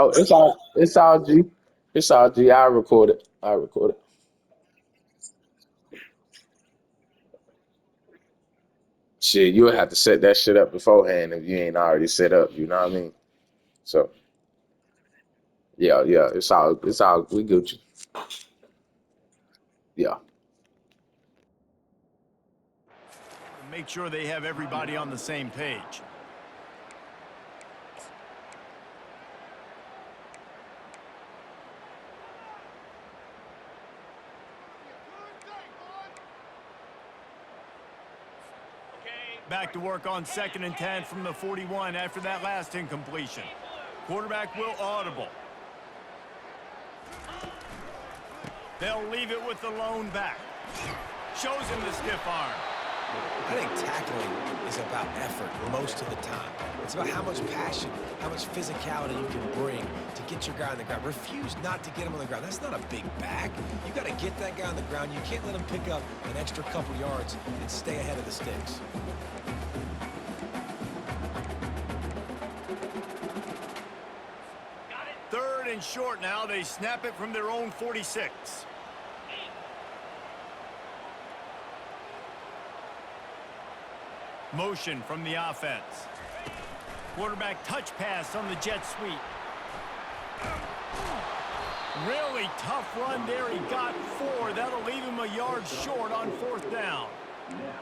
Oh, it's all G. It's all G. I record it. I record it. Shit, you would have to set that shit up beforehand if you ain't already set up. You know what I mean? So yeah, yeah. It's all. We Gucci. Yeah. Make sure they have everybody on the same page. Back to work on 2nd and 10 from the 41 after that last incompletion. Quarterback will audible. They'll leave it with the lone back. Shows him the stiff arm. I think tackling is about effort most of the time. It's about how much passion, how much physicality you can bring to get your guy on the ground. Refuse not to get him on the ground. That's not a big back. You got to get that guy on the ground. You can't let him pick up an extra couple yards and stay ahead of the sticks. Third and short now. They snap it from their own 46. Motion from the offense. Quarterback touch pass on the jet sweep. Really tough run there. He got 4. That'll leave him a yard short on 4th down.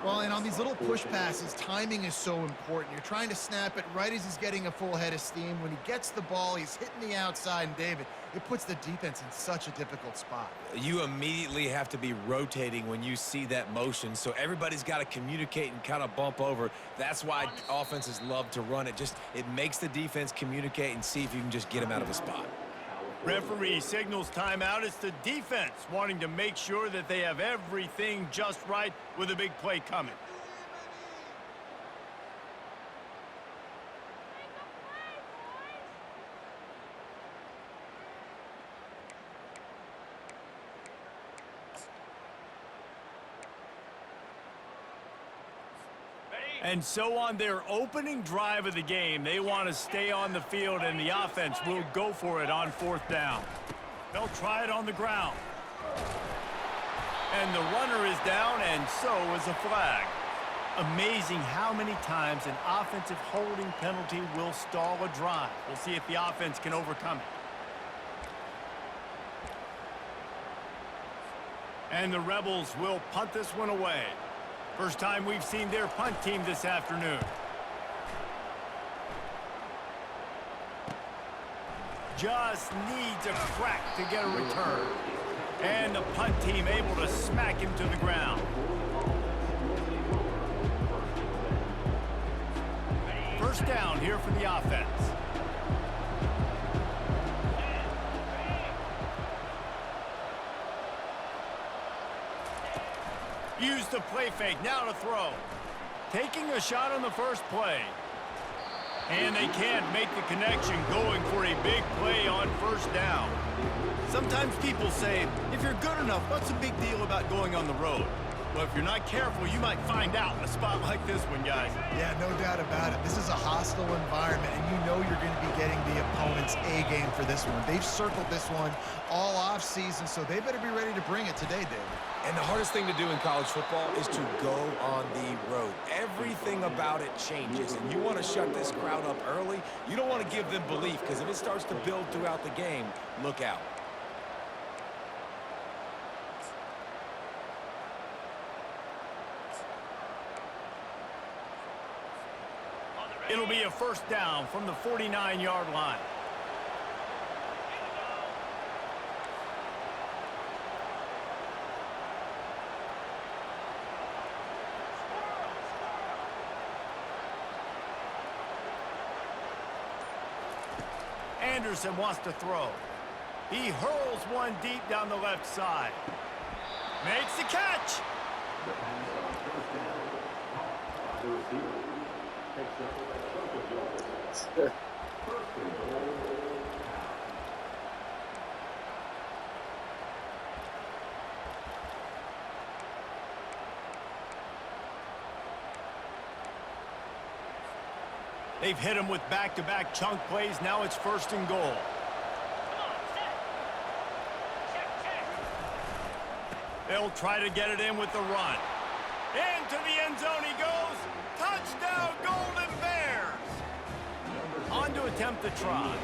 Well, and on these little push passes, timing is so important. You're trying to snap it right as he's getting a full head of steam. When he gets the ball, he's hitting the outside, and David, it puts the defense in such a difficult spot. You immediately have to be rotating when you see that motion, so everybody's got to communicate and kind of bump over. That's why offenses love to run it. It makes the defense communicate and see if you can just get him out of a spot. Referee signals timeout. It's the defense wanting to make sure that they have everything just right with a big play coming. And so on their opening drive of the game, they want to stay on the field, and the offense will go for it on 4th down. They'll try it on the ground. And the runner is down, and so is a flag. Amazing how many times an offensive holding penalty will stall a drive. We'll see if the offense can overcome it. And the Rebels will punt this one away. First time we've seen their punt team this afternoon. Just needs a crack to get a return. And the punt team able to smack him to the ground. First down here for the offense. Use the play fake, now to throw. Taking a shot on the first play. And they can't make the connection, going for a big play on 1st down. Sometimes people say, if you're good enough, what's the big deal about going on the road? Well, if you're not careful, you might find out in a spot like this one, guys. Yeah, no doubt about it. This is a hostile environment, and you know you're going to be getting the opponent's A game for this one. They've circled this one all offseason, so they better be ready to bring it today, David. And the hardest thing to do in college football is to go on the road. Everything about it changes, and you want to shut this crowd up early. You don't want to give them belief, because if it starts to build throughout the game, look out. It'll be a first down from the 49-yard line. Anderson wants to throw. He hurls one deep down the left side. Makes the catch. They've hit him with back-to-back chunk plays. Now it's 1st and goal. They'll try to get it in with the run. Into the end zone he goes. Touchdown, Golden Bears. On to attempt the try.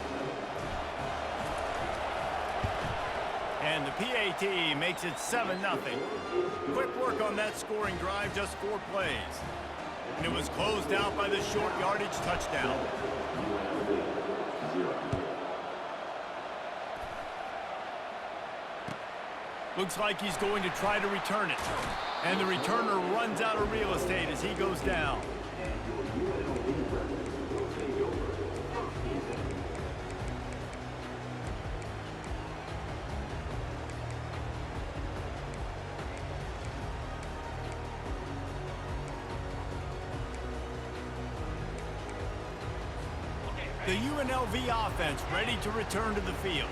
And the PAT makes it 7-0. Quick work on that scoring drive, just 4 plays. And it was closed out by the short yardage touchdown. Looks like he's going to try to return it. And the returner runs out of real estate as he goes down. The UNLV offense ready to return to the field.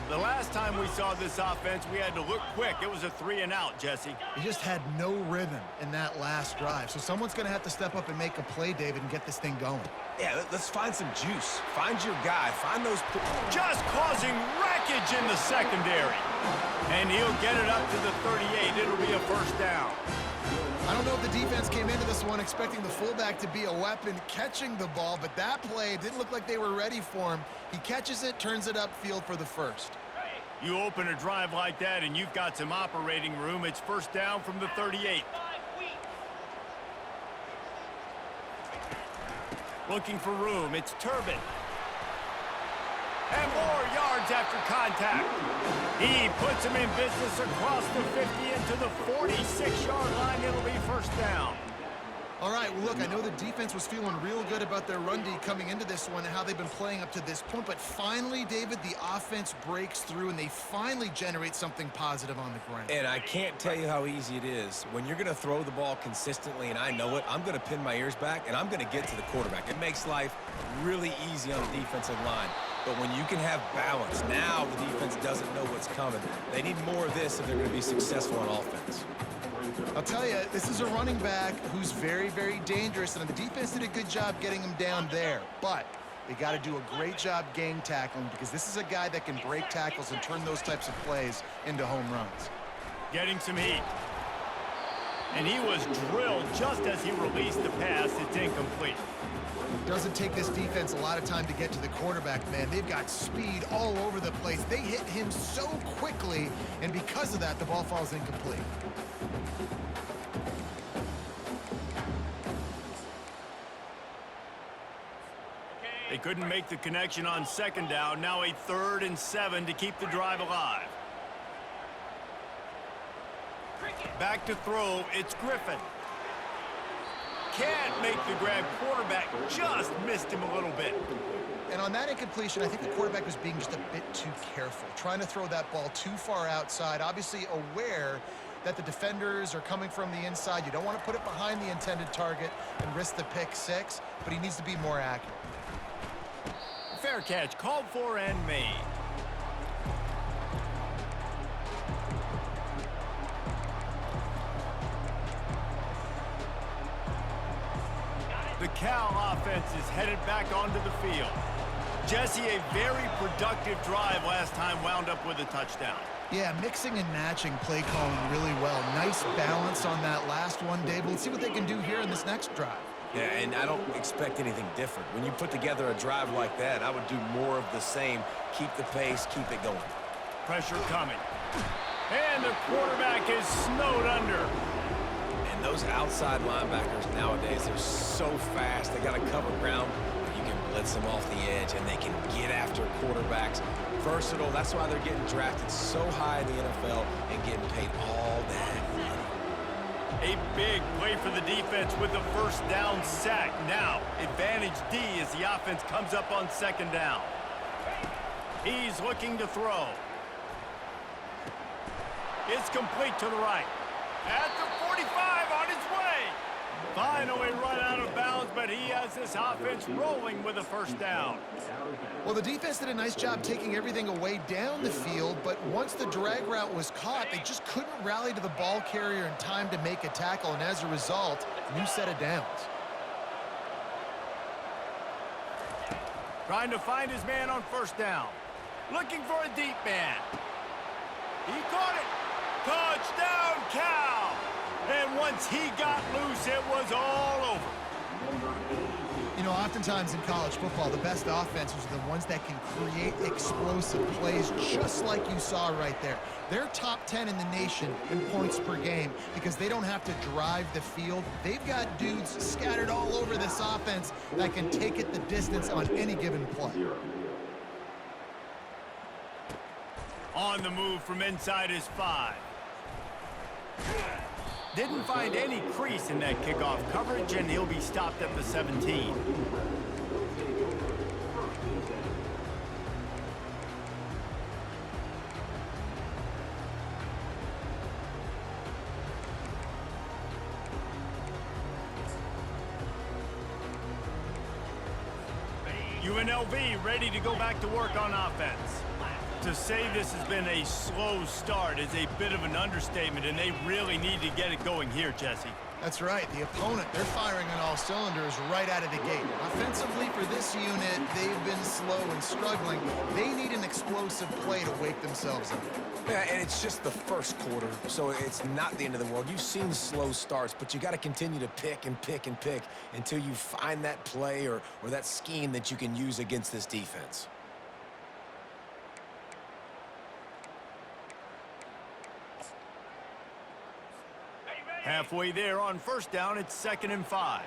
The last time we saw this offense, we had to look quick. It was a 3-and-out, Jesse. He just had no rhythm in that last drive. So someone's going to have to step up and make a play, David, and get this thing going. Yeah, let's find some juice. Find your guy. Find those... Just causing wreckage in the secondary. And he'll get it up to the 38. It'll be a first down. I don't know if the defense came into this one expecting the fullback to be a weapon catching the ball, but that play didn't look like they were ready for him. He catches it, turns it upfield for the first. You open a drive like that and you've got some operating room. It's first down from the 38. Looking for room. It's Turbin. And more yards after contact. He puts him in business across the 50 into the 46-yard line. It'll be first down. All right, well, look, I know the defense was feeling real good about their run D coming into this one and how they've been playing up to this point, but finally, David, the offense breaks through and they finally generate something positive on the ground. And I can't tell you how easy it is. When you're going to throw the ball consistently, and I know it, I'm going to pin my ears back, and I'm going to get to the quarterback. It makes life really easy on the defensive line. But when you can have balance, now the defense doesn't know what's coming. They need more of this if they're going to be successful on offense. I'll tell you, this is a running back who's very, very dangerous, and the defense did a good job getting him down there. But they got to do a great job gang tackling because this is a guy that can break tackles and turn those types of plays into home runs. Getting some heat. And he was drilled just as he released the pass. It's incomplete. Doesn't take this defense a lot of time to get to the quarterback, man. They've got speed all over the place. They hit him so quickly, and because of that, the ball falls incomplete. They couldn't make the connection on second down. Now a 3rd and 7 to keep the drive alive. Back to throw. It's Griffin. Can't make the grab. Quarterback just missed him a little bit. And on that incompletion, I think the quarterback was being just a bit too careful, trying to throw that ball too far outside, obviously aware that the defenders are coming from the inside. You don't want to put it behind the intended target and risk the pick 6, but he needs to be more accurate. Fair catch, called for and made. The Cal offense is headed back onto the field. Jesse, a very productive drive last time, wound up with a touchdown. Yeah, mixing and matching play calling really well. Nice balance on that last one, Dave. Let's see what they can do here in this next drive. Yeah, and I don't expect anything different. When you put together a drive like that, I would do more of the same. Keep the pace, keep it going. Pressure coming. And the quarterback is snowed under. And those outside linebackers nowadays, they're so fast. They got to cover ground. You can blitz them off the edge, and they can get after quarterbacks. Versatile. That's why they're getting drafted so high in the NFL and getting paid all that money. A big play for the defense with the first down sack. Now, advantage D as the offense comes up on second down. He's looking to throw. It's complete to the right. At the 45, on his way. Finally run out of bounds, but he has this offense rolling with a first down. Well, the defense did a nice job taking everything away down the field, but once the drag route was caught, they just couldn't rally to the ball carrier in time to make a tackle, and as a result, new set of downs. Trying to find his man on first down. Looking for a deep man. He caught it. Touchdown, Cal! And once he got loose, it was all over. You know, oftentimes in college football, the best offenses are the ones that can create explosive plays, just like you saw right there. They're top 10 in the nation in points per game because they don't have to drive the field. They've got dudes scattered all over this offense that can take it the distance on any given play. On the move from inside his 5. Didn't find any crease in that kickoff coverage, and he'll be stopped at the 17. UNLV ready to go back to work on offense. To say this has been a slow start is a bit of an understatement, and they really need to get it going here, Jesse. That's right. The opponent, they're firing on all cylinders right out of the gate. Offensively for this unit, they've been slow and struggling. They need an explosive play to wake themselves up. Yeah, and it's just the first quarter, so it's not the end of the world. You've seen slow starts, but you got to continue to pick and pick and pick until you find that play or that scheme that you can use against this defense. Halfway there on first down, it's 2nd and 5.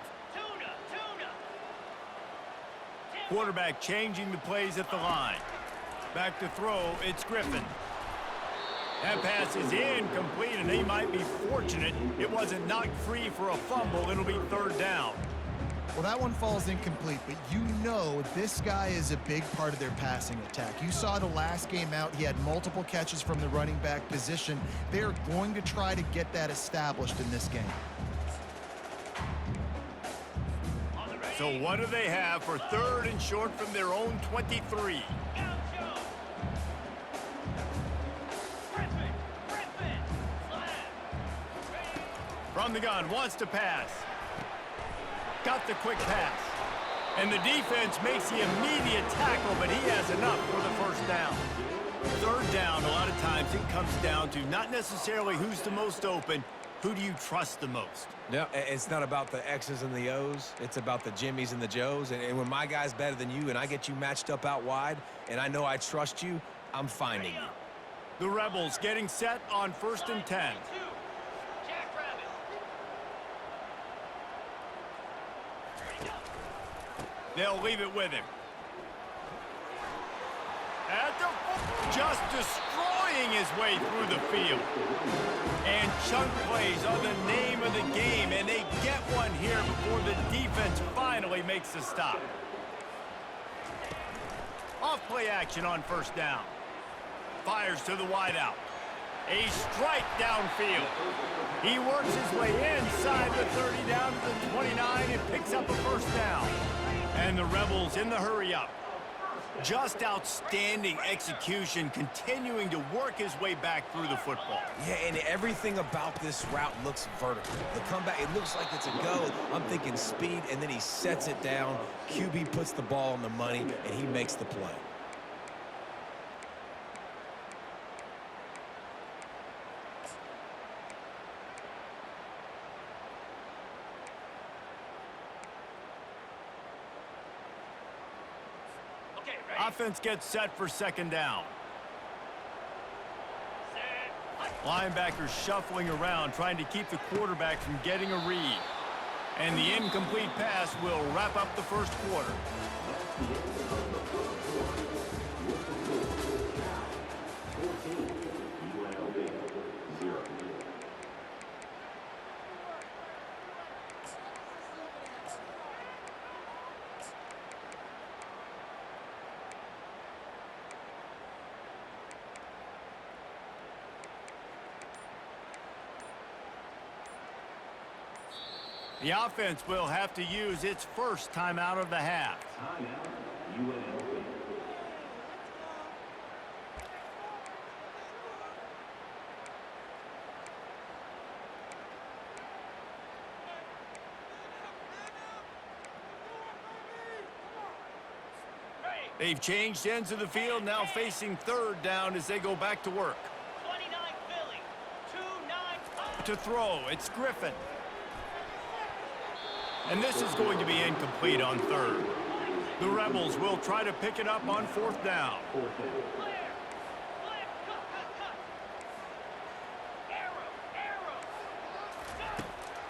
Quarterback changing the plays at the line. Back to throw, it's Griffin. That pass is incomplete, and they might be fortunate it wasn't knocked free for a fumble. It'll be 3rd down. Well, that one falls incomplete, but you know this guy is a big part of their passing attack. You saw the last game out, he had multiple catches from the running back position. They're going to try to get that established in this game. So what do they have for 3rd and short from their own 23? From the gun, wants to pass. Got the quick pass. And the defense makes the immediate tackle, but he has enough for the 1st down. 3rd down, a lot of times it comes down to not necessarily who's the most open, who do you trust the most? No, it's not about the X's and the O's. It's about the Jimmys and the Joes. And when my guy's better than you and I get you matched up out wide and I know I trust you, I'm finding you. The Rebels getting set on 1st and 10. They'll leave it with him. Just destroying his way through the field. And chunk plays are the name of the game, and they get one here before the defense finally makes the stop. Off play action on 1st down. Fires to the wideout. A strike downfield. He works his way inside the 30 down to the 29 and picks up a 1st down. And the Rebels in the hurry-up. Just outstanding execution, continuing to work his way back through the football. Yeah, and everything about this route looks vertical. The comeback, it looks like it's a go. I'm thinking speed, and then he sets it down. QB puts the ball on the money, and he makes the play. Offense gets set for 2nd down. Linebackers shuffling around, trying to keep the quarterback from getting a read. And the incomplete pass will wrap up the 1st quarter. The offense will have to use its 1st timeout of the half. UNLV. They've changed ends of the field, now facing 3rd down as they go back to work. 29 Philly, 2 To throw, it's Griffin. And this is going to be incomplete on third. The Rebels will try to pick it up on fourth down.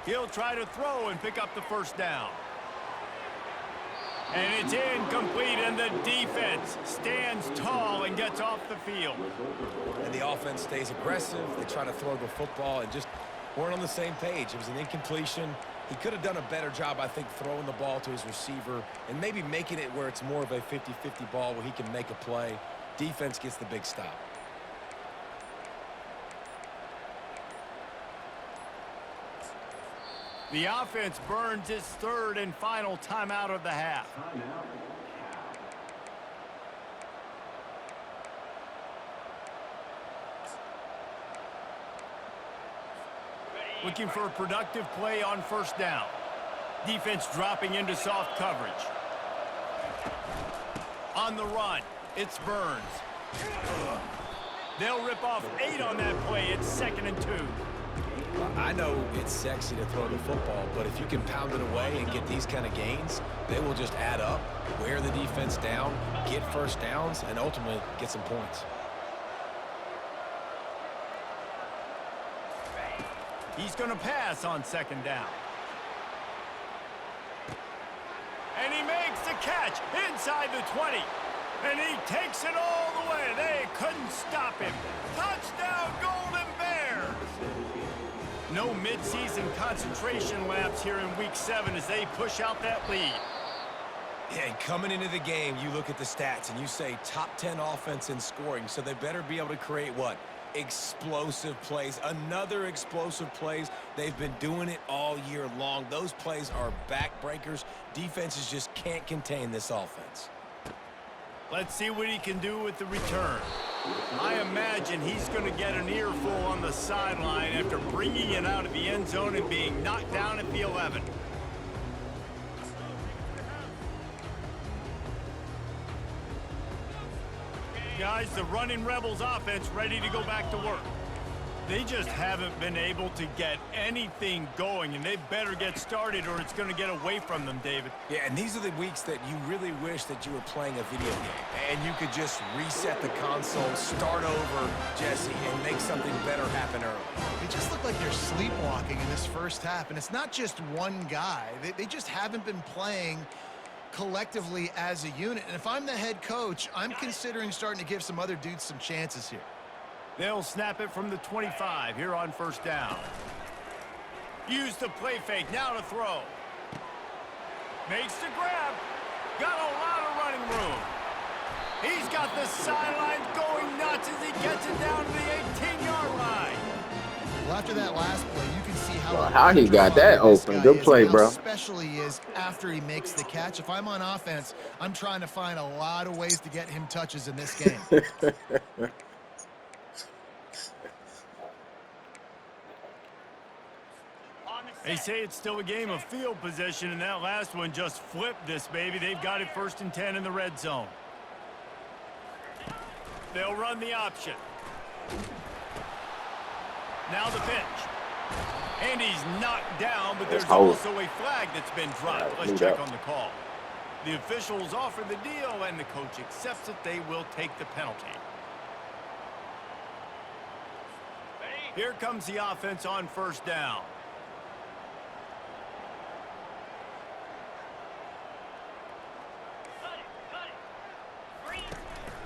He'll try to throw and pick up the first down. And it's incomplete, and the defense stands tall and gets off the field. And the offense stays aggressive. They try to throw the football and just weren't on the same page. It was an incompletion. He could have done a better job, I think, throwing the ball to his receiver and maybe making it where it's more of a 50-50 ball where he can make a play. Defense gets the big stop. The offense burns its third and final timeout of the half. Looking for a productive play on first down. Defense dropping into soft coverage. On the run, it's Burns. They'll rip off 8 on that play. It's 2nd and 2. I know it's sexy to throw the football, but if you can pound it away and get these kind of gains, they will just add up, wear the defense down, get first downs, and ultimately get some points. He's going to pass on 2nd down. And he makes the catch inside the 20. And he takes it all the way. They couldn't stop him. Touchdown, Golden Bears! No midseason concentration laps here in Week 7 as they push out that lead. Yeah, and coming into the game, you look at the stats and you say top 10 offense in scoring, so they better be able to create what? Explosive plays. Another explosive plays. They've been doing it all year long. Those plays are backbreakers. Defenses just can't contain this offense. Let's see what he can do with the return. I imagine he's going to get an earful on the sideline after bringing it out of the end zone and being knocked down at the 11. Guys, the running Rebels offense ready to go back to work. They just haven't been able to get anything going, and they better get started or it's going to get away from them, David. Yeah, and these are the weeks that you really wish that you were playing a video game and you could just reset the console, start over, Jesse, and make something better happen early. They just look like they're sleepwalking in this first half, and it's not just one guy. They just haven't been playing collectively as a unit. And if I'm the head coach, I'm considering starting to give some other dudes some chances here. They'll snap it from the 25 here on first down. Use the play fake, now to throw. Makes the grab. Got a lot of running room. He's got the sidelines going nuts as he gets it down to the 18-yard line. Well, after that last play, you can see How he got that open. Good play, bro. Especially is after he makes the catch. If I'm on offense, I'm trying to find a lot of ways to get him touches in this game. They say it's still a game of field position, and that last one just flipped this baby. They've got it 1st and 10 in the red zone. They'll run the option. Now the pitch. And he's knocked down, but there's also a flag that's been dropped. Let's check on the call. The officials offer the deal, and the coach accepts it. They will take the penalty. Here comes the offense on first down.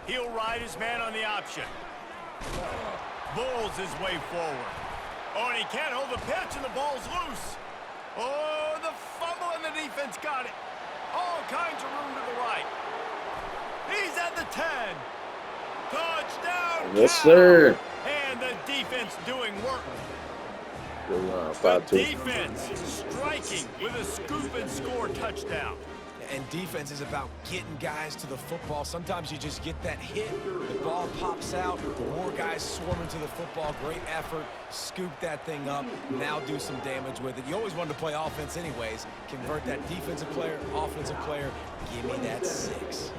He'll ride his man on the option. Bulls his way forward. Oh, and he can't hold the pitch, and the ball's loose. Oh, the fumble, and the defense got it. All kinds of room to the right. He's at the 10. Touchdown. Yes, sir. And the defense doing work. The defense striking with a scoop and score touchdown. And defense is about getting guys to the football. Sometimes you just get that hit, the ball pops out, more guys swarming to the football. Great effort, scoop that thing up, now do some damage with it. You always wanted to play offense anyways. Convert that defensive player, offensive player. Give me that 6.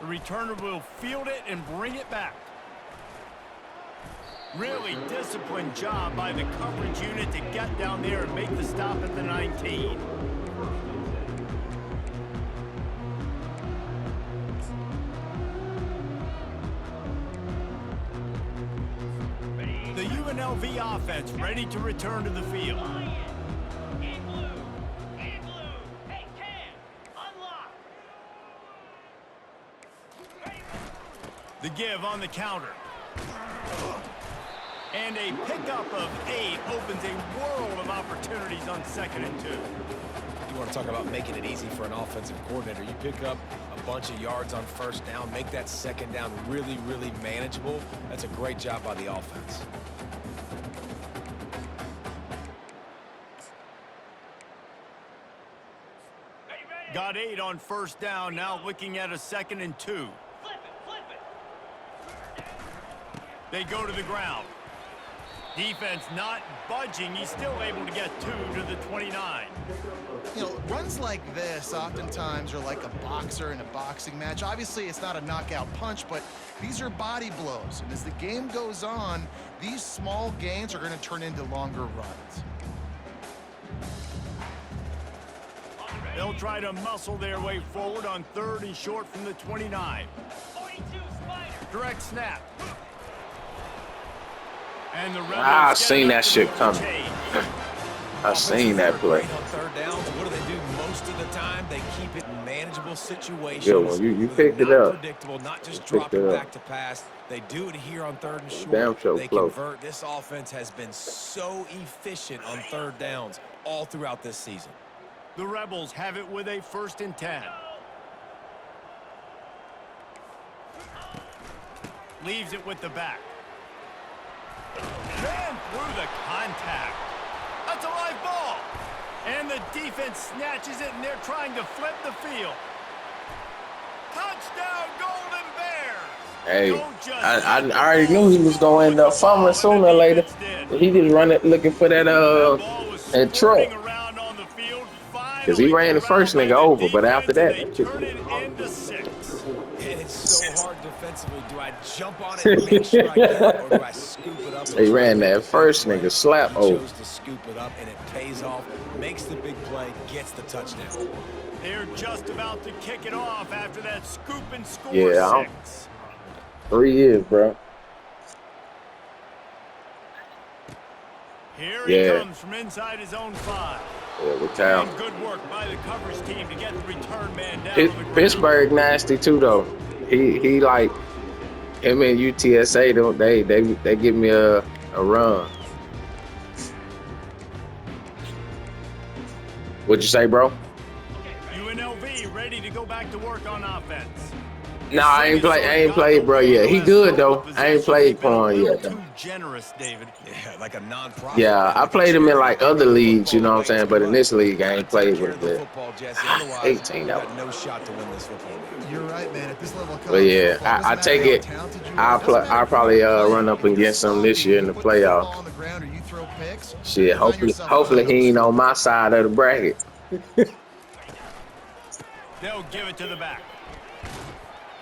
The returner will field it and bring it back. Really disciplined job by the coverage unit to get down there and make the stop at the 19. The UNLV offense ready to return to the field. The give on the counter. And a pickup of 8 opens a world of opportunities on 2nd and 2. You want to talk about making it easy for an offensive coordinator. You pick up a bunch of yards on 1st down, make that 2nd down really, really manageable. That's a great job by the offense. Got 8 on 1st down, now looking at a 2nd and 2. They go to the ground. Defense not budging. He's still able to get 2 to the 29. You know, runs like this oftentimes are like a boxer in a boxing match. Obviously, it's not a knockout punch, but these are body blows. And as the game goes on, these small gains are going to turn into longer runs. They'll try to muscle their way forward on 3rd and short from the 29. Direct snap. And the I seen that shit coming. I seen that play. On 3rd downs, what do they do most of the time? They keep it in manageable situations. Good one. You picked it up. Predictable, not just You picked dropping it up. back to pass. They do it here on 3rd and short. Damn sure They close. convert. This offense has been so efficient on 3rd downs all throughout this season. The Rebels have it with a 1st and 10. Leaves it with the back. Ran through the contact. That's a live ball. And the defense snatches it, and they're trying to flip the field. Touchdown, Golden Bears. Hey, I already knew he was going to end up fumbling sooner or later. He just run it looking for that truck. Because he ran the first nigga over, but after that, turn it into 6. It's so hard defensively. Do I jump on it and make sure I get it, or do I scoop it up? he ran that first nigga slap He over. chose to scoop it up, and it pays off. Makes the big play, gets the touchdown. They're just about to kick it off after that scoop and score. Yeah, 6. 3 years, bro. Here he comes from inside his own 5. Yeah, with town. And good work by the coverage team to get the return man down. Pittsburgh nasty too though. He like him and UTSA don't they give me a run. What'd you say, bro? UNLV ready to go back to work on offense. Nah, I ain't played, bro, yet. He good though. I ain't played for him yet. Too generous, David. Yeah, like a non-profit. Yeah, I played him in like other leagues, you know what I'm saying? But in this league, I ain't played with it. 18 though. though. No shot to win this football game. You're right, man. At this level of But college yeah, football, I doesn't take matter it. how talented you are, I'll doesn't matter probably how run up against him this year in the you put the ball playoffs. on the ground or you throw picks, Shit, you find yourself hopefully one of he ain't those. on my side of the bracket. They'll give it to the back.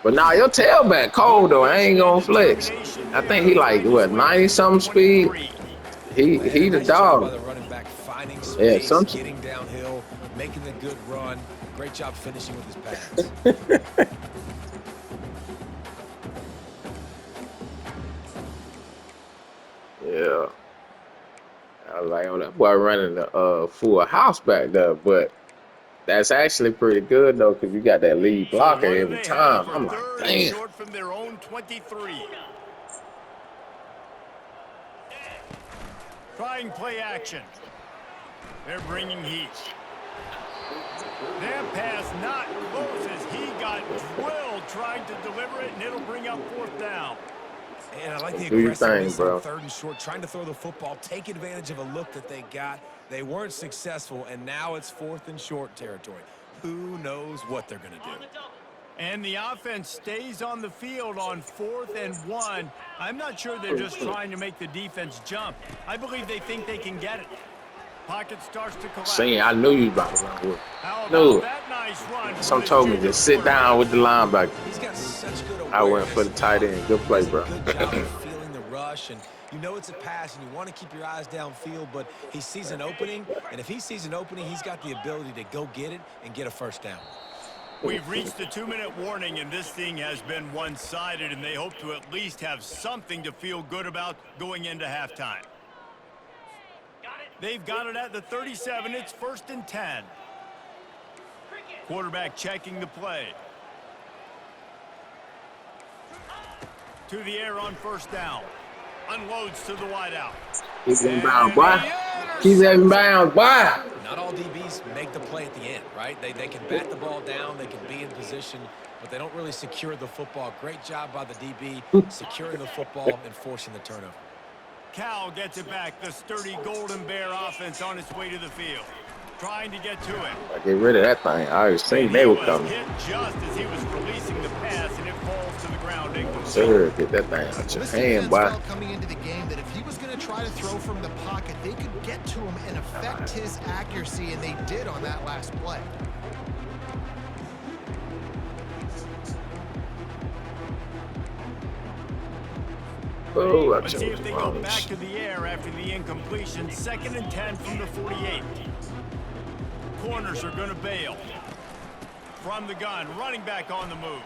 But nah, your tailback cold though. I ain't gonna flex. I think he like what 90-something speed. He the dog. By the running back, finding space, Yeah, some. getting downhill, making the good run. Great job finishing with his pass. Yeah. I was like, oh, that boy running the full house back there, but that's actually pretty good though, cause you got that lead blocker So what do every they time. have for I'm like, 3rd and damn. short from their own 23. Trying play action. They're bringing heat. That pass not close as he got drilled trying to deliver it, and it'll bring up 4th down. And I like the Do your thing, aggressiveness bro. on 3rd and short, trying to throw the football, take advantage of a look that they got. They weren't successful, and now it's 4th and short territory. Who knows what they're going to do? And the offense stays on the field on 4th and 1. I'm not sure they're just trying to make the defense jump. I believe they think they can get it. Pocket starts to collapse. See, I knew you about to run with it. How Knew about it. that nice run? Some told me just sit down with the linebacker. He's got such good awareness. I went for the tight end. Good play, bro. He does a good job of feeling the rush, and you know it's a pass, and you want to keep your eyes downfield, but he sees an opening, and if he sees an opening, he's got the ability to go get it and get a first down. We've reached the 2-minute warning, and this thing has been one-sided, and they hope to at least have something to feel good about going into halftime. They've got it at the 37. It's 1st and 10. Quarterback checking the play. To the air on 1st down. Unloads to the wideout. Keep him bound, boy. Keep him bound, boy. Not all DBs make the play at the end, right? They can bat the ball down, they can be in position, but they don't really secure the football. Great job by the DB securing the football and forcing the turnover. Cal gets it back. The sturdy Golden Bear offense on its way to the field. Trying to get to it. I get rid of that thing. I already seen they were coming. Hit just as he was releasing the pass, and it falls to the ground incomplete. Sir, get that thing out your hand, boy. Coming into the game that if he was going to try to throw from the pocket, they could get to him and affect his accuracy, and they did on that last play. Oh, I Let's see if they go back to the air after the incompletion. 2nd and 10 from the 48. Corners are going to bail. From the gun, running back on the move.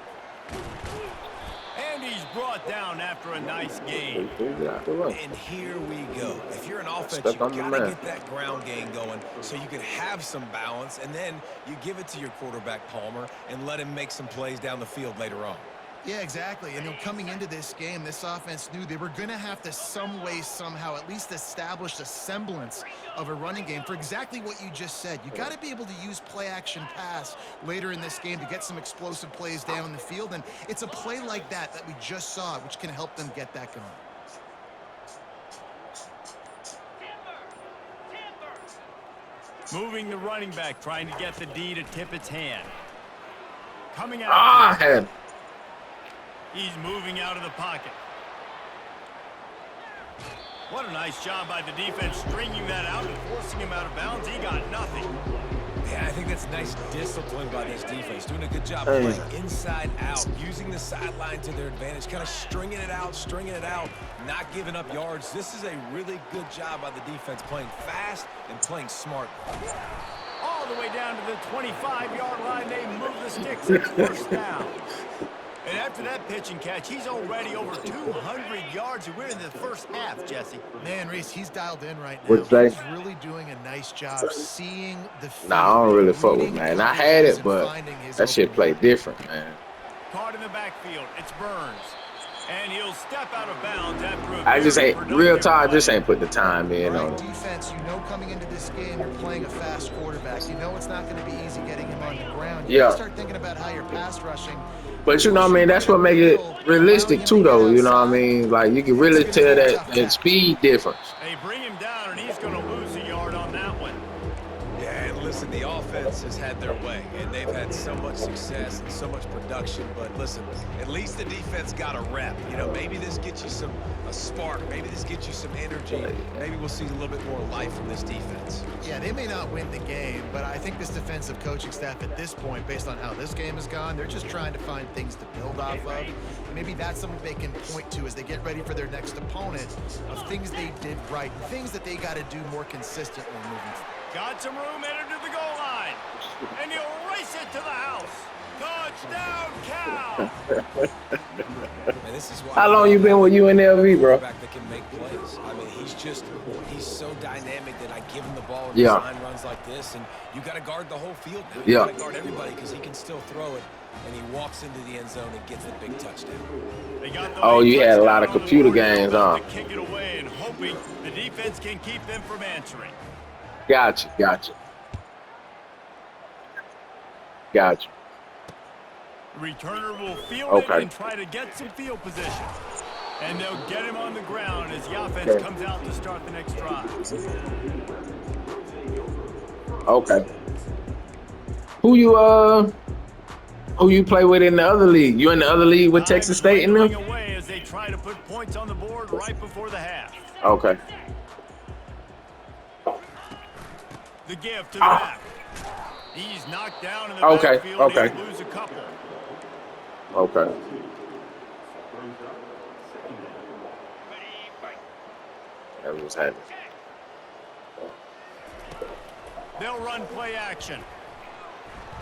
And he's brought down after a nice gain. And here we go. If you're an offense, you've got to get that ground game going so you can have some balance, and then you give it to your quarterback, Palmer, and let him make some plays down the field later on. Yeah, exactly. And coming into this game, this offense knew they were going to have to some way, somehow, at least establish a semblance of a running game for exactly what you just said. You got to be able to use play-action pass later in this game to get some explosive plays down the field. And it's a play like that we just saw, which can help them get that going. Moving the running back, trying to get the D to tip its hand. Coming out. He's moving out of the pocket. What a nice job by the defense stringing that out and forcing him out of bounds. He got nothing. Yeah, I think that's nice discipline by this defense. Doing a good job playing inside out, using the sideline to their advantage, kind of stringing it out, not giving up yards. This is a really good job by the defense, playing fast and playing smart. All the way down to the 25-yard line, they move the sticks. It's 1st down. And after that pitch and catch, he's already over 200 yards, and we're in the first half, Jesse. Man, Reese, he's dialed in right now. He's really doing a nice job seeing the field. Nah, I don't really fuck with, man. I had it, but that shit played different, man. Caught in the backfield. It's Burns. And he'll step out of bounds after a I just ain't real time. Just ain't put the time in on it. Defense, coming into this game, you're playing a fast quarterback. It's not going to be easy getting him on the ground. You gotta start thinking about how you're pass rushing. But you know what I mean? That's what makes it realistic too, though. You know what I mean? Like you can really tell that speed difference. They bring him down, and he's going to lose a yard on that one. Yeah, and listen, the offense has had their way, and they've had so much success and so much production. But listen, at least the defense got a rep. Maybe this gets you a spark. Maybe this gets you some energy. Maybe we'll see a little bit more life from this defense. Yeah, they may not win the game, but I think this defensive coaching staff at this point, based on how this game has gone, they're just trying to find things to build off of. Maybe that's something they can point to as they get ready for their next opponent of things they did right, things that they got to do more consistently moving forward. Got some room, headed to the goal line. And he'll race it to the house. Touchdown, Cal! Man, this is why How long you been with UNLV, bro? That can make plays. I mean, he's so dynamic that I give him the ball and design runs like this, and you got to guard the whole field now. You got to guard everybody because he can still throw it, and he walks into the end zone and gets the big touchdown. Oh, you had a lot of computer games, huh? Kick it away and hoping the defense can keep them from answering. Gotcha. Returner will field it and try to get some field position. And they'll get him on the ground as the offense comes out to start the next drive. Okay. Who you play with in the other league? You in the other league with Texas State and them? Away as they try to put points on the board right before the half. Okay. The give to the back. He's knocked down in the Okay, backfield. okay. He'll lose a couple. Okay. That was happening. They'll run play action.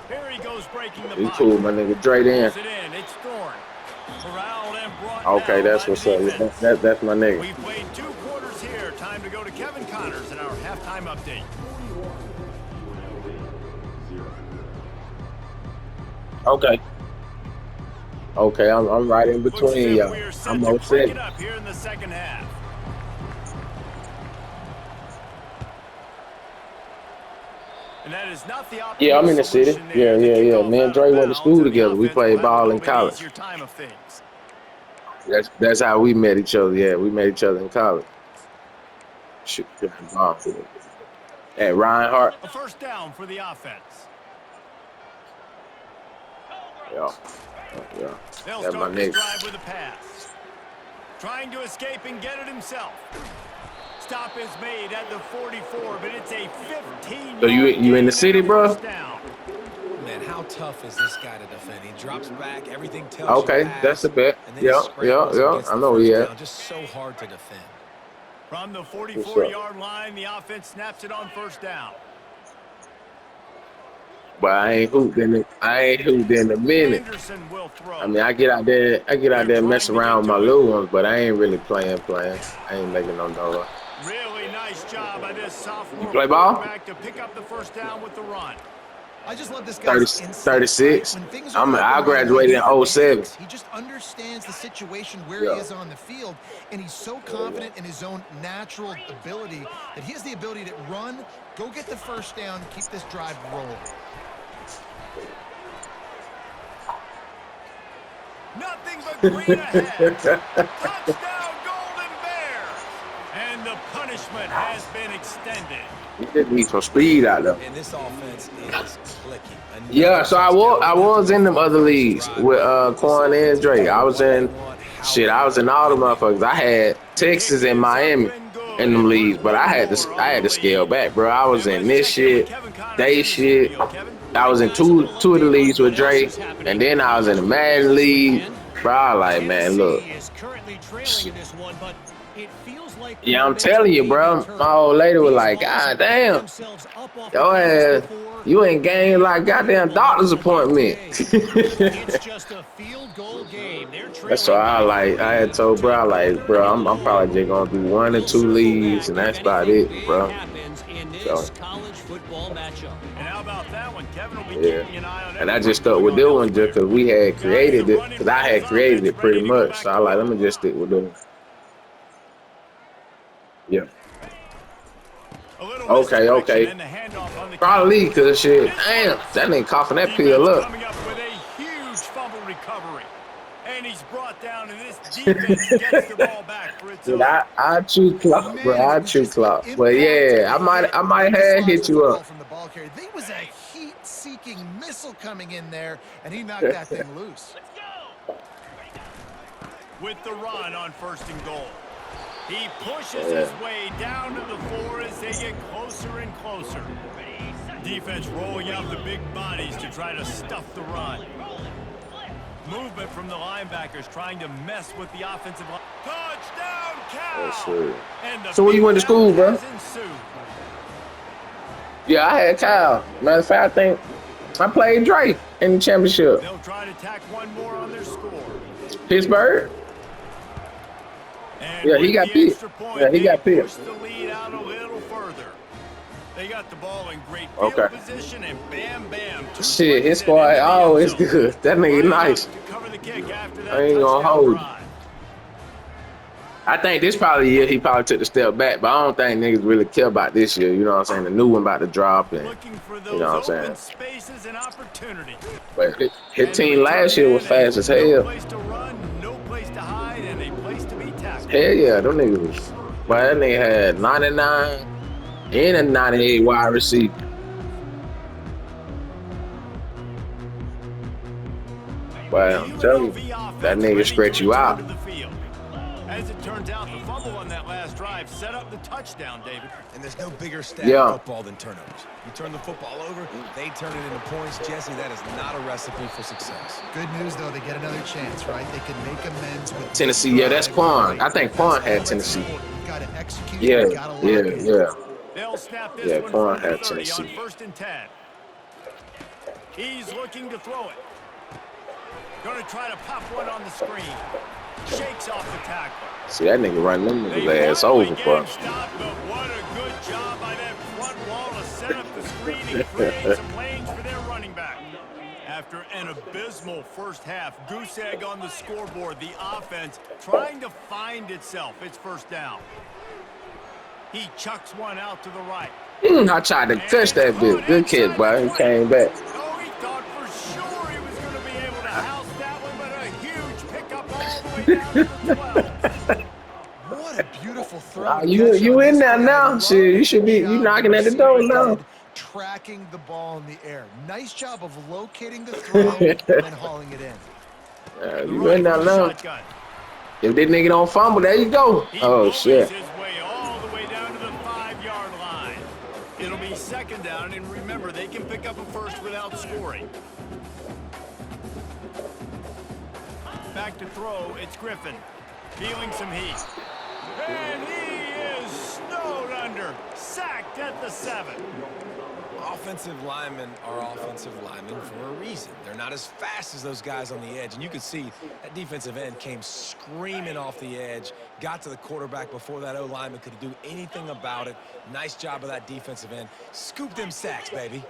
Here he goes breaking the He pocket. cool, my nigga. Dre in. Pulls it in. It's Thorne. Corralled and brought Okay, down that's by what's the up. defense. That's my nigga. We've played 2 quarters here. Time to go to Kevin Connors in our halftime update. Okay. Okay, I'm right in Looks as between if y'all. we are set I'm to all crank set. it up here in the second half. And that is not the optimal Yeah, I'm in the city. solution Yeah, there. The yeah, yeah. kickoff Me and out Dre of went to bounds, school and the together. We offense will played have a ball little in bit college. easier time of things. That's how we met each other. Yeah, we met each other in college. Shit, at Reinhardt. A first down for the offense. Yeah, yeah. They'll That's my start this nigga. drive with a pass. Trying to escape and get it himself. Stop is made at the 44, but it's a 15-yard So you in the gain city, and a bro? first down. Man, how tough is this guy to defend? He drops back, everything tells you Okay, that's pass, a bet. and then he Yeah, yeah, scrambles and yeah. gets I the know first he down. at. Just so hard to defend. From the What's up? 44-yard line, the offense snaps it on first down. But I ain't hooped in a minute. Henderson will throw. I mean, I get out there and mess around with my little ones, but I ain't really playing. I ain't making no dollar. Really nice job by this You sophomore play ball? quarterback to pick up the first down with the run. I just love this 30, guy's insight, 36. right? When things are open I right away, graduated he in never 07. panics. He just understands the situation where he Yeah. is on the field, and he's so confident in his own natural ability that he has the ability to run, go get the first down, keep this drive rolling. Nothing but green ahead. Touchdown, Golden Bears. And the punishment has been extended. You just need some speed out there. And this offense is clicking. Yeah, so I was in them other leagues with Quan and Drake. I was in all the motherfuckers. I had Texas and Miami in them leagues, but I had to scale back, bro. I was in this shit, they shit. I was in two of the leagues with Drake, and then I was in the Madden league. Bro, I was like, man, look. Yeah, I'm telling you, bro. My old lady was like, God damn, yo ass, you ain't gained like goddamn doctor's appointment. That's why I had told bro, bro, I'm probably just gonna do 1 or 2 leagues, and that's about it, bro. So, And how about that one? Kevin will be yeah. keeping an eye on And I just stuck with this one just because we had created it, because I had created it pretty much. So I like, let me just stick with this one. Yeah. Okay. Probably because shit, damn, that nigga coughing that pill up. Coming up with a huge fumble recovery. And he's brought down, and this defense gets the ball back for its own. Dude, I choose clock, bro. I choose clock. But yeah, I might have hit you up. From the ball carrier. There was a heat-seeking missile coming in there, and he knocked that thing loose. With the run on first and goal. He pushes his way down to the 4 as they get closer and closer. Defense rolling out the big bodies to try to stuff the run. Movement from the linebackers trying to mess with the offensive line. Touchdown, Cal! So where you went to school, bro? Yeah, I had Kyle. Matter of fact, I think I played Drake in the championship. They'll try to tack one more on their score. Pittsburgh? And yeah, he got picked. Yeah, he got picked. Push the lead out a little further. They got the ball in great field position, and bam, bam. Shit, his squad always good. That nigga nice. I ain't gonna hold you. I think this probably the year he probably took a step back, but I don't think niggas really care about this year. You know what I'm saying? The new one about to drop, and you know what I'm saying? Spaces and opportunity. But his team last year was fast as hell. No place to run, no place to hide, and a place to be tackled. Hell yeah, them niggas was. But that nigga had 99 and a 98 wide receiver. But I'm telling you, that nigga stretch you out. As it turns out, the fumble on that last drive set up the touchdown, David. And there's no bigger stat Yeah. in football than turnovers. You turn the football over, they turn it into points. Jesse, that is not a recipe for success. Good news, though, they get another chance, right? They can make amends with Tennessee, yeah, that's Quan. I think Quan had Tennessee. You got to execute. Yeah, You got to lock in. yeah. They'll snap this Yeah, one Quan from the had 30 on Tennessee. 1st and 10. He's looking to throw it. Going to try to pop one on the screen. Shakes off the tackle. See, that nigga run them They niggas ass finally over, get bro. him stopped, but what a good job by that front wall to set up the screen and create some lanes for their running back. After an abysmal first half, goose egg on the scoreboard, the offense trying to find itself. It's 1st down. He chucks one out to the right. I tried to touch that bitch. Good kid, boy. He came back. Oh, he thought for sure he was going to be able to house that one, but a huge pickup all the way down to the 12. What a beautiful throw. You in there now? Shit, you should be. You knocking at the door now. Tracking the ball in the air. Nice job of locating the throw and then hauling it in. You in there now? If this nigga don't fumble, there you go. Oh shit. His way all the way down to the 5-yard line. It'll be 2nd down, and remember, they can pick up a first without scoring. Back to throw, it's Griffin. Feeling some heat. And he is snowed under. Sacked at the 7. Offensive linemen are offensive linemen for a reason. They're not as fast as those guys on the edge. And you can see that defensive end came screaming off the edge, got to the quarterback before that O-lineman could do anything about it. Nice job of that defensive end. Scoop them sacks, baby.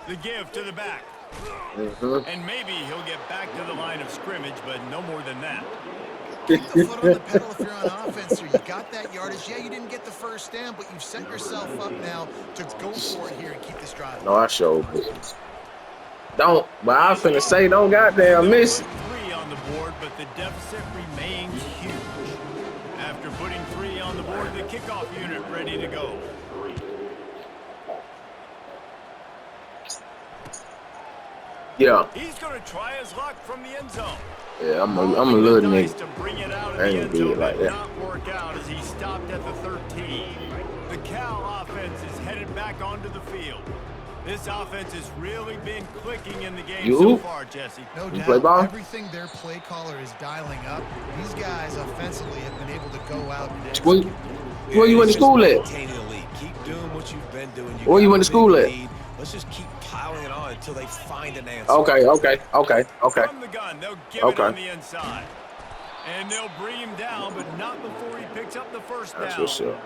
The give to the back. And maybe he'll get back to the line of scrimmage, but no more than that. Keep the foot on the pedal if you're on offense, or you got that yardage. Yeah, you didn't get the 1st down, but you've set yourself up now to go for it here and keep this drive. No, I showed. Don't. But I finna say, don't goddamn miss it. 3 on the board, but the deficit remains huge. After putting 3 on the board, the kickoff unit ready to go. Yeah. He's going to try his luck from the end zone. Yeah, I'm a little Nice nigga. to bring it out of I the ain't end gonna do zone, it like but that. not work out as he stopped at the 13. The Cal offense is headed back onto the field. This offense has really been clicking in the game so far, Jesse. No You doubt. play ball? Everything their play caller is dialing up. These guys offensively have been able to go out and Where, execute. where you went to school at? Maintain the lead. Keep doing what you've been doing. Where you got went to a school big at? lead. Let's just keep piling it on until they find an answer. Okay. From the gun, they'll give it on the inside. And they'll bring him down, but not before he picks up the 1st down. That's what's up.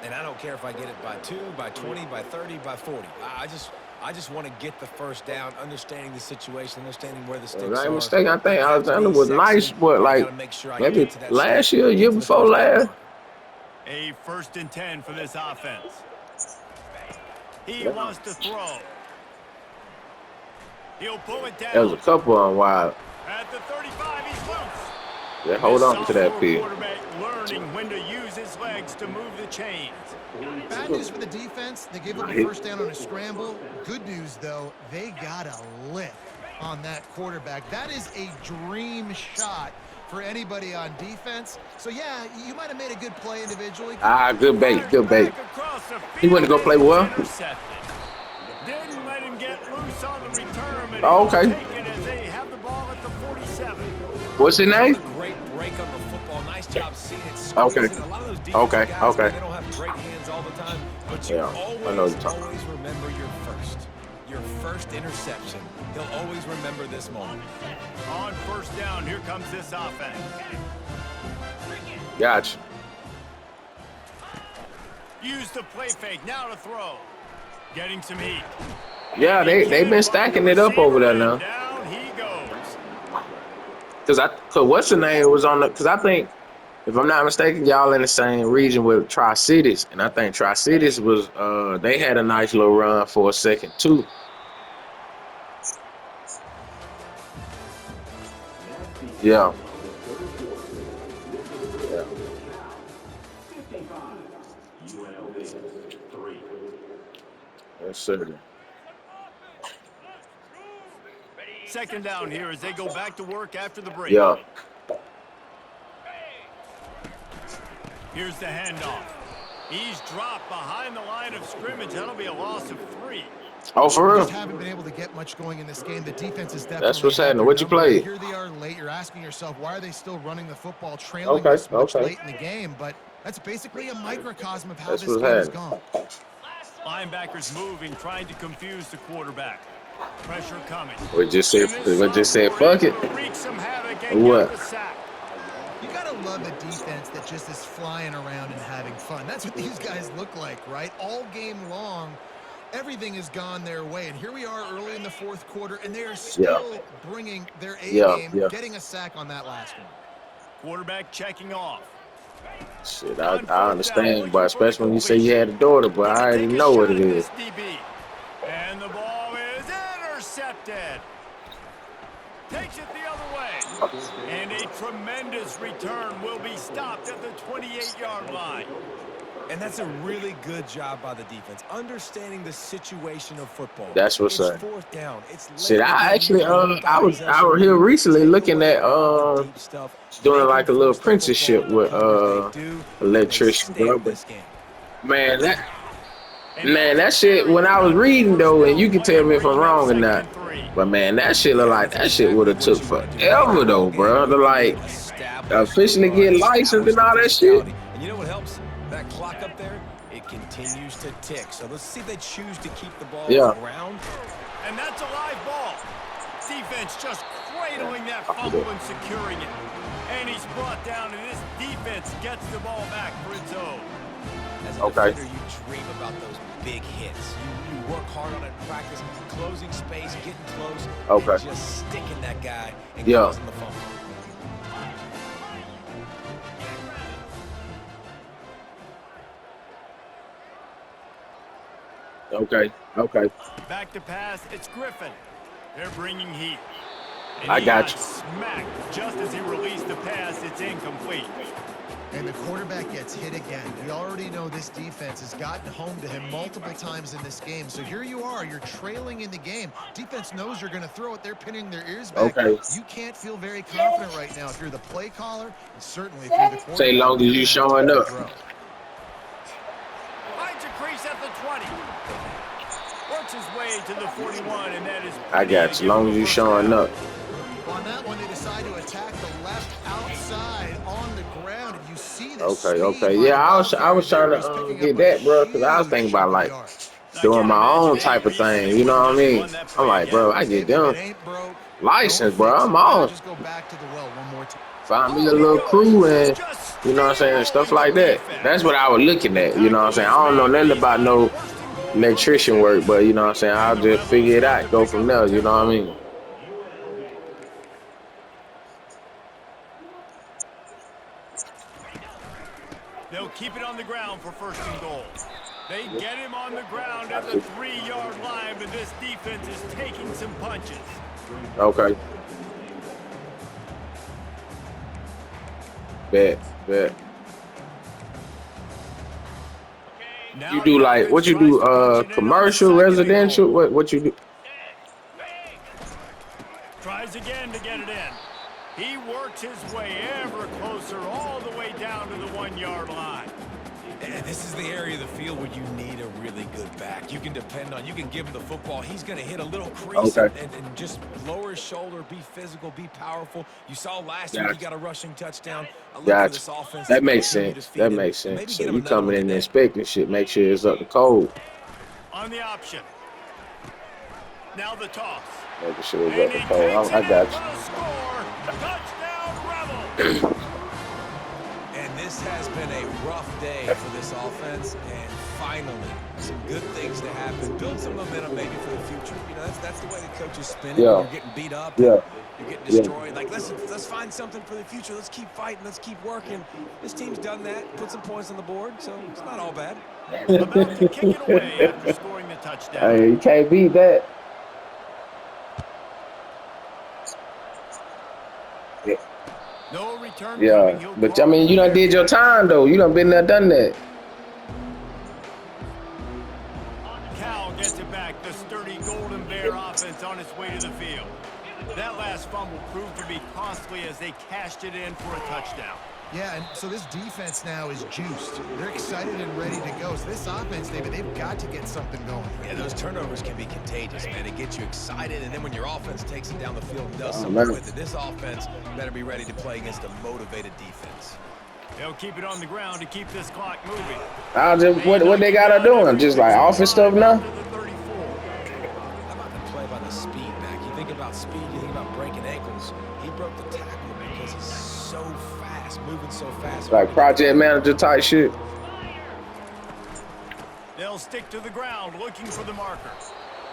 And I don't care if I get it by 2, by 20, by 30, by 40. I just want to get the 1st down, understanding the situation, understanding where the sticks If I'm are. not mistaken, I think Alexander was nice, but like maybe last year, year before last. A 1st and 10 for this offense. He wants to throw. He'll pull it down. There was a couple on wild. At the 35, he's loose. Yeah, hold on to that This pitch. quarterback learning when to use his legs to move the chains. Bad news for the defense. They gave up a 1st down on a scramble. Good news, though, they got a lick on that quarterback. That is a dream shot for anybody on defense. So, yeah, you might have made a good play individually. Good bait. He went to go play well. Didn't let him get loose on the return, but Oh, okay. take it as they have the ball at the 47. What's his name? Great break on the football. Nice job seeing it. Okay. A lot of those defensive Okay. guys, Okay. They don't have great hands all the time, but you Yeah, I know what you're talking always remember your first interception. He'll always remember this moment. On 1st down, here comes this offense. Gotcha. Use the play fake, now to throw. Getting some heat. Yeah, they been stacking it up over there now. Down he goes. Cause what's the name was on the? Cause I think, if I'm not mistaken, y'all in the same region with Tri-Cities, and I think Tri-Cities was they had a nice little run for a second too. Yeah. UNLV 3. Yes, sir. 2nd down here as they go back to work after the break. Yeah. Here's the handoff. He's dropped behind the line of scrimmage. That'll be a loss of 3. Oh, for real? Just haven't been able to get much going in this game. The defense is definitely. That's what's happening. their What you number. played? Here they are late. You're asking yourself, why are they still running the football, trailing Okay, this much okay. late in the game? But that's basically a microcosm of how That's this what's game has happening. gone. Linebackers moving, trying to confuse the quarterback. Pressure coming. We just said fuck it. Wreak some havoc and What? get the sack. You gotta love a defense that just is flying around and having fun. That's what these guys look like, right? All game long, everything has gone their way. And here we are early in the fourth quarter, and they are still bringing their A-game, getting a sack on that last one. Quarterback checking off. Shit, I understand, but especially when you say you had a daughter, but I already know what it is. And the ball is intercepted. Takes it the other way. And a tremendous return will be stopped at the 28-yard line. And that's a really good job by the defense, understanding the situation of football. That's what's up. It's fourth down. It's Shit, I actually I was out here recently looking at doing like a little apprenticeship with electrician, bro. Man, that shit, when I was reading though, and you can tell me if I'm wrong or not, but man, that shit look like that shit would have took forever though, bro, to like officially get licensed and all that shit. And you know what helps? That clock up there, it continues to tick. So let's see if they choose to keep the ball around. And that's a live ball. Defense just cradling that fumble and securing it. And he's brought down, and this defense gets the ball back for its own. As a defender, you dream about those big hits. You work hard on it in practice, closing space, getting close, and just sticking that guy and causing the fumble. Okay. Back to pass, it's Griffin. They're bringing heat. And I got you. Smacked just as he released the pass. It's incomplete. And the quarterback gets hit again. We already know this defense has gotten home to him multiple times in this game. So here you are, you're trailing in the game. Defense knows you're going to throw it. They're pinning their ears back. You can't feel very confident right now if you're the play caller, and certainly if you're the quarterback. Say long as you showing up. Finds a crease at the 20. Works his way to the 41, and that is. I got you. Long as you showing up. On that one, they decide to attack the left outside on the ground. And you see this. Okay. Yeah, I was trying to get that, bro, because I was thinking about like doing my own type of thing. You know what I mean? I'm like, bro, I get them license, bro. I'm on. Just go back to the well one more time. Find me a little crew and, you know what I'm saying, stuff like that. That's what I was looking at, you know what I'm saying? I don't know nothing about no electrician work, but, you know what I'm saying, I'll just figure it out, go from there, you know what I mean? They'll keep it on the ground for first and goal. They get him on the ground at the 3-yard line, but this defense is taking some punches. Okay. Bet. You do like, what you do, commercial, residential, what you do? Tries again to get it in. He works his way ever closer all the way down to the 1-yard line. And this is the area of the field where you need a really good back. You can depend on, you can give him the football. He's going to hit a little crease and just lower his shoulder, be physical, be powerful. You saw last week he got a rushing touchdown. This offense, that makes sense. That makes sense. So you coming in and inspecting shit, make sure it's up to code. On the option. Now the toss. Making sure it's up to code. I got you. Touchdown, Rebel. And this has been a rough day for this offense, and finally some good things to happen. Build some momentum maybe for the future. You know, that's the way the coaches spin it. You're getting beat up. You're getting destroyed. Like, let's find something for the future. Let's keep fighting. Let's keep working. This team's done that. Put some points on the board, so it's not all bad. About to kick it away after scoring the touchdown. Hey, you can't beat that. No return. But I mean, you done did your time though. You done been there, done that. Cal gets it back. The sturdy Golden Bear offense on its way to the field. That last fumble proved to be costly as they cashed it in for a touchdown. Yeah, and so this defense now is juiced. They're excited and ready to go. So this offense, David, they've got to get something going. Yeah, those turnovers can be contagious, man. It gets you excited, and then when your offense takes it down the field and does Oh, something man. with it, this offense better be ready to play against a motivated defense. They'll keep it on the ground to keep this clock moving. What they got her doing? Just like offense stuff now? How about the play by the speed back? You think about speed, you think about breaking ankles. He broke the tackle because he's so fast, moving so fast. Like project manager type shit. They'll stick to the ground looking for the marker.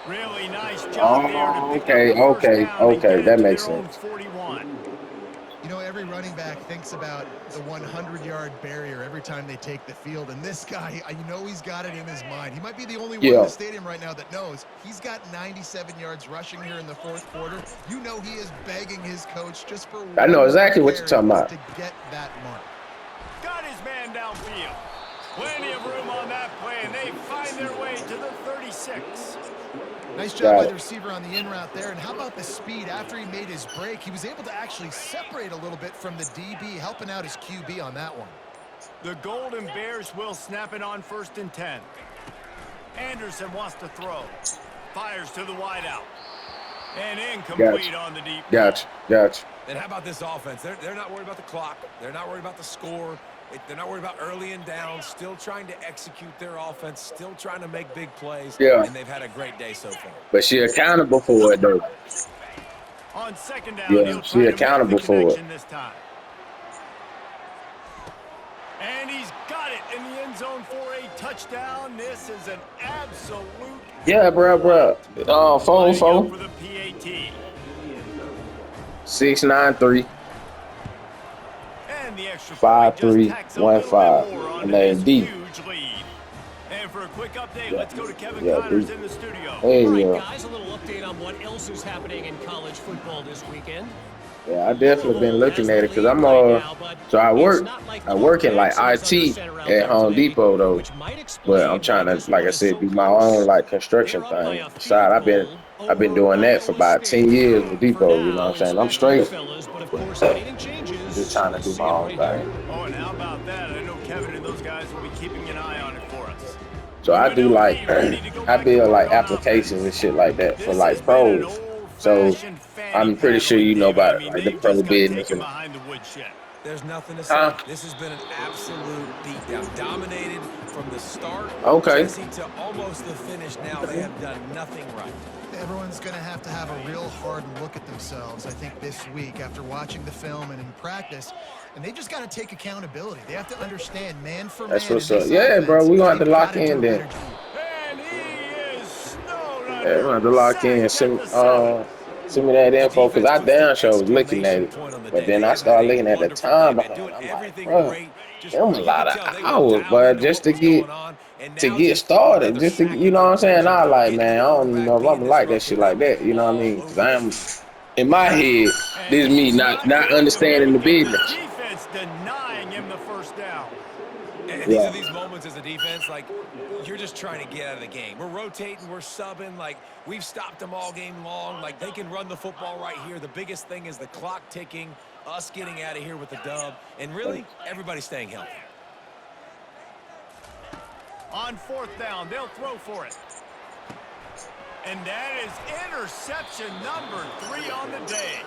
Really nice job there to pick Okay, up the first okay, down and get okay. it That to makes their own sense. 41. You know, every running back thinks about the 100-yard barrier every time they take the field. And this guy, I know he's got it in his mind. He might be the only one in Yeah. the stadium right now that knows he's got 97 yards rushing here in the fourth quarter. You know he is begging his coach just for I know one exactly what you're carry talking about. to get that mark. Got his man downfield. Plenty of room on that play, and they find their way to the 36. Nice job by Got the it. receiver on the in route there. And how about the speed after he made his break? He was able to actually separate a little bit from the DB, helping out his QB on that one. The Golden Bears will snap it on 1st and 10. Anderson wants to throw. Fires to the wideout. And incomplete on the deep. Gotcha. And how about this offense? They're not worried about the clock. They're not worried about the score. They're not worried about early and down. Still trying to execute their offense. Still trying to make big plays. Yeah. And they've had a great day so far. But she accountable for it though. On 2nd down, Yeah, he'll she try to accountable make the for it. connection this time. And he's got it in the end zone for a touchdown. This is an absolute Yeah, bro. Phone lining up for phone. the PAT. 693 And the extra point just tacks a little bit 5315. more And onto then this D. huge lead. And for a quick update, Yeah. let's go to Kevin Yeah, Connors D. in the studio. Hey, All right, yeah. guys, a little update on what else is happening in college football this weekend. Yeah, I definitely been Louisville looking has at the it because lead I'm right now, but so I it's work not like I work in like Jackson is under IT center out at there Home today, Depot though. which might But I'm explain trying why to, this like one I is said, so do my close. own like construction They're up by thing. a Besides, field goal I've been over doing that for Iowa about 10 State. years with For Depot, you know what now, I'm it's saying? I'm back to you straight. fellas, but of course anything changes. Just trying to We'll do see my it own right here. thing. Oh, and how about that? I know Kevin and those guys will be keeping an eye on it for us. So I do like UNLV ready to go I back to build work like on applications and offense. shit like that for This like has been an pros. So old-fashioned fanny I'm pretty sure paddling, you know David. I about mean, like the they've pro just got business taken and behind the woodshed. There's nothing to huh? say. This has been an absolute beatdown. Dominated from the start, Okay. Jesse, to almost the finish now. They have done nothing right. Everyone's going to have a real hard look at themselves, I think, this week after watching the film and in practice. And they just got to take accountability. They have to understand man for man That's in what's this up. Yeah, bro, offense, we gonna have to they've lock got to do in a then. better job. And he is snowed Yeah, under. we're gonna have to lock in. Sacked at the 7. Send me that The info because defense I puts the damn sure was looking at exclamation it. point on the But day. then They I have had started a looking at the wonderful time day, man, behind. doing I'm like, everything bro, great. Just them a you lot could of tell they were hours, dialed but into just what to was going get on. And to now get just started, another just to sack you in know what I'm saying. conclusion. I like, Getting man, I don't even quarterback know if I'm being gonna like that disruptive shit like and that. You know what I all mean? Because over the I'm field. in my head, And this me he's not going to understanding the make it. The business. defense denying him the first down. And these Yeah, are these moments as a defense, like, you're just trying to get out of the game. We're rotating, we're subbing, like, we've stopped them all game long. Like, they can run the football right here. The biggest thing is the clock ticking, us getting out of here with the dub, and really, everybody staying healthy. On 4th down, they'll throw for it. And that is interception number 3 on the day.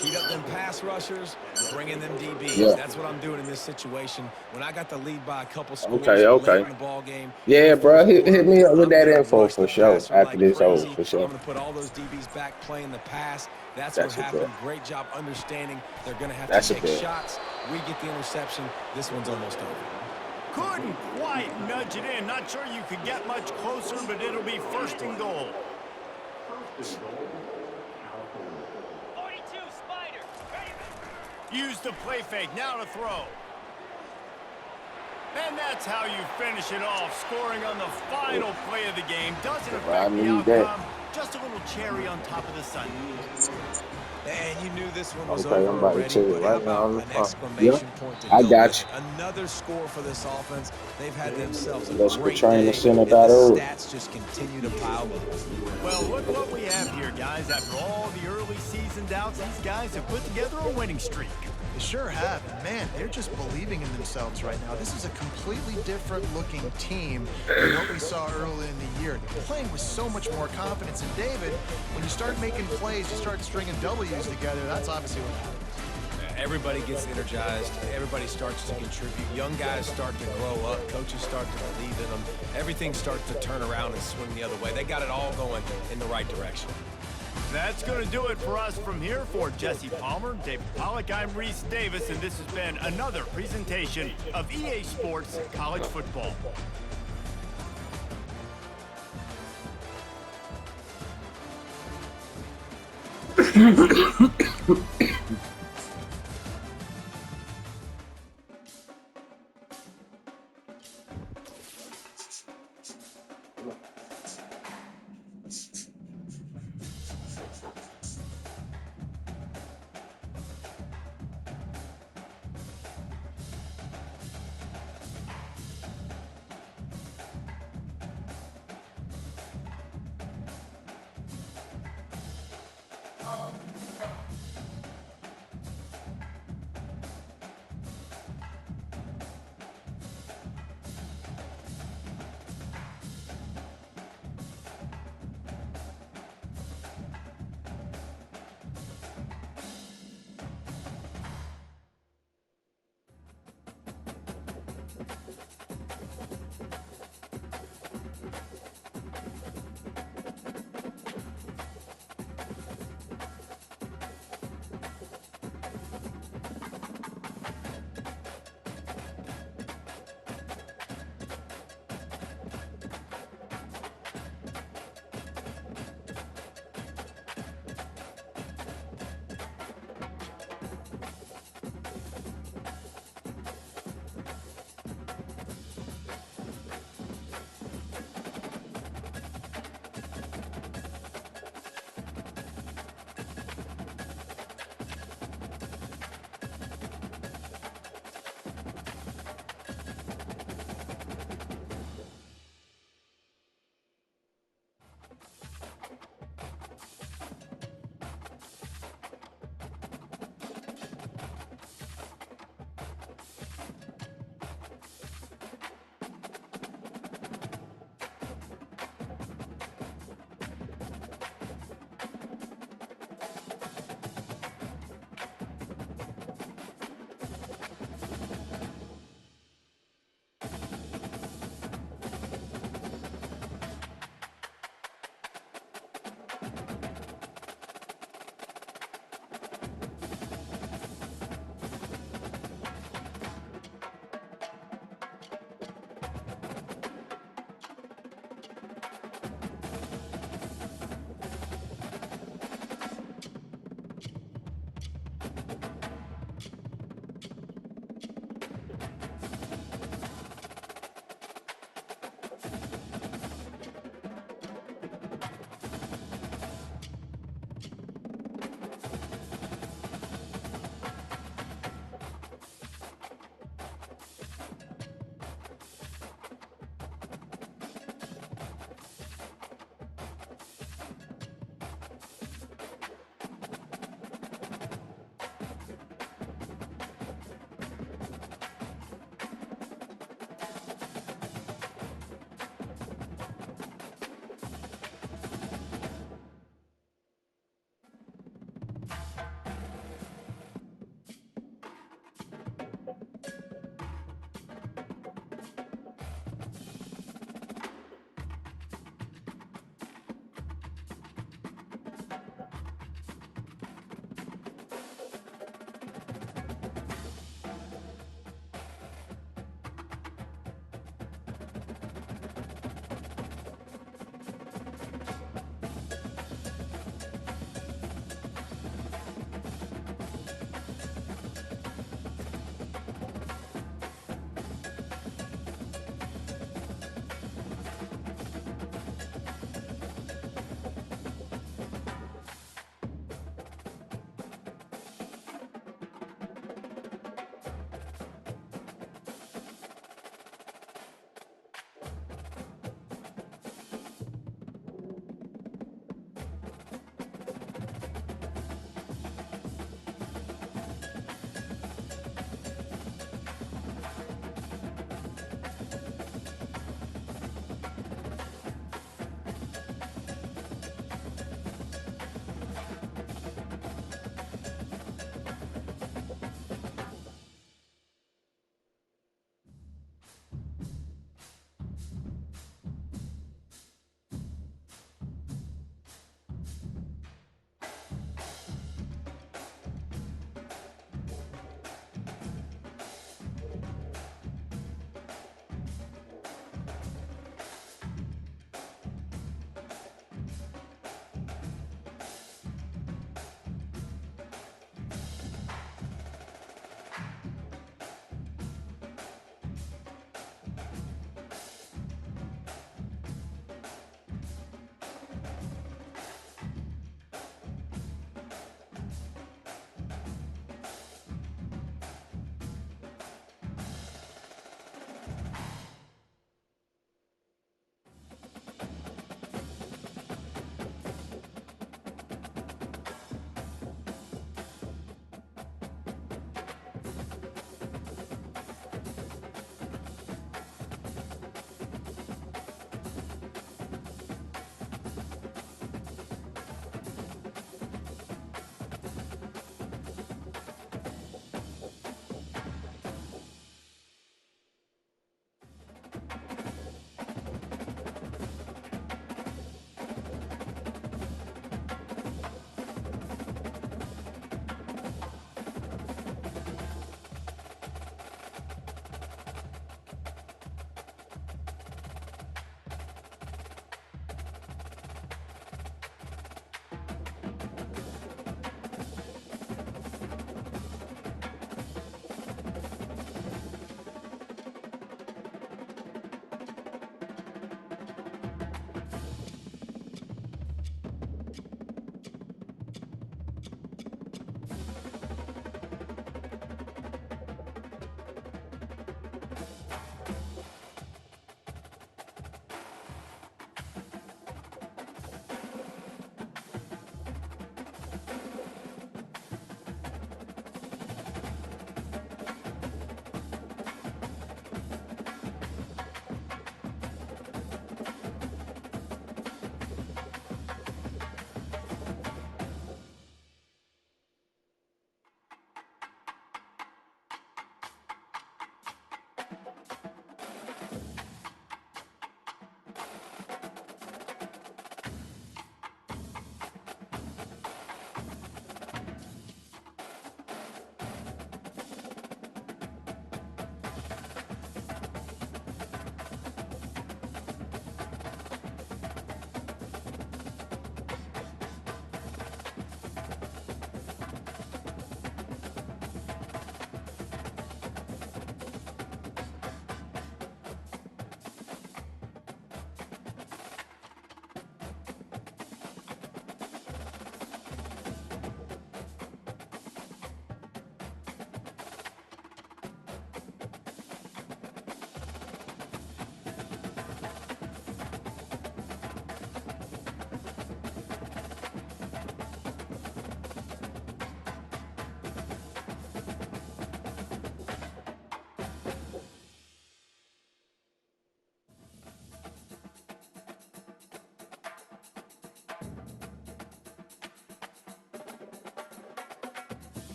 Heat up them pass rushers, bring in them DBs. yeah. That's what I'm doing in this situation. When I got the lead by a couple scores Okay, late okay. in the ball game, Yeah, in the bro, fourth hit quarter, me up with I'm that gonna info rush for the sure passer after like this over crazy. for I'm sure. gonna put all those DBs back playing the pass. That's what That's a happened. bet. Great job understanding they're gonna have That's to a take bet. shots. We get the interception. This one's almost over. Couldn't quite nudge it in. Not sure you could get much closer, but it'll be 1st and goal. First and goal, California. 42, Spider. Ready? Use the play fake. Now to throw. And that's how you finish it off. Scoring on the final play of the game. Doesn't I affect the need that. outcome. Just a little cherry on top of the sun. And you knew this one was Okay, I'm over about to already, tell you but how right now about on the an phone. exclamation point to I go got with it? Another score for this offense. They've had themselves a Let's great train the day, center and the that over. stats just continue to pile up. Well, look what we have here, guys. After all the early season doubts, these guys have put together a winning streak. They sure have. And man, they're just believing in themselves right now. This is a completely different looking team than what we saw early in the year. They're playing with so much more confidence. And David, when you start making plays, you start stringing W's together, that's obviously what happens. Everybody gets energized. Everybody starts to contribute. Young guys start to grow up. Coaches start to believe in them. Everything starts to turn around and swing the other way. They got it all going in the right direction. That's going to do it for us from here. For Jesse Palmer, David Pollack, I'm Reese Davis, and this has been another presentation of EA Sports College Football.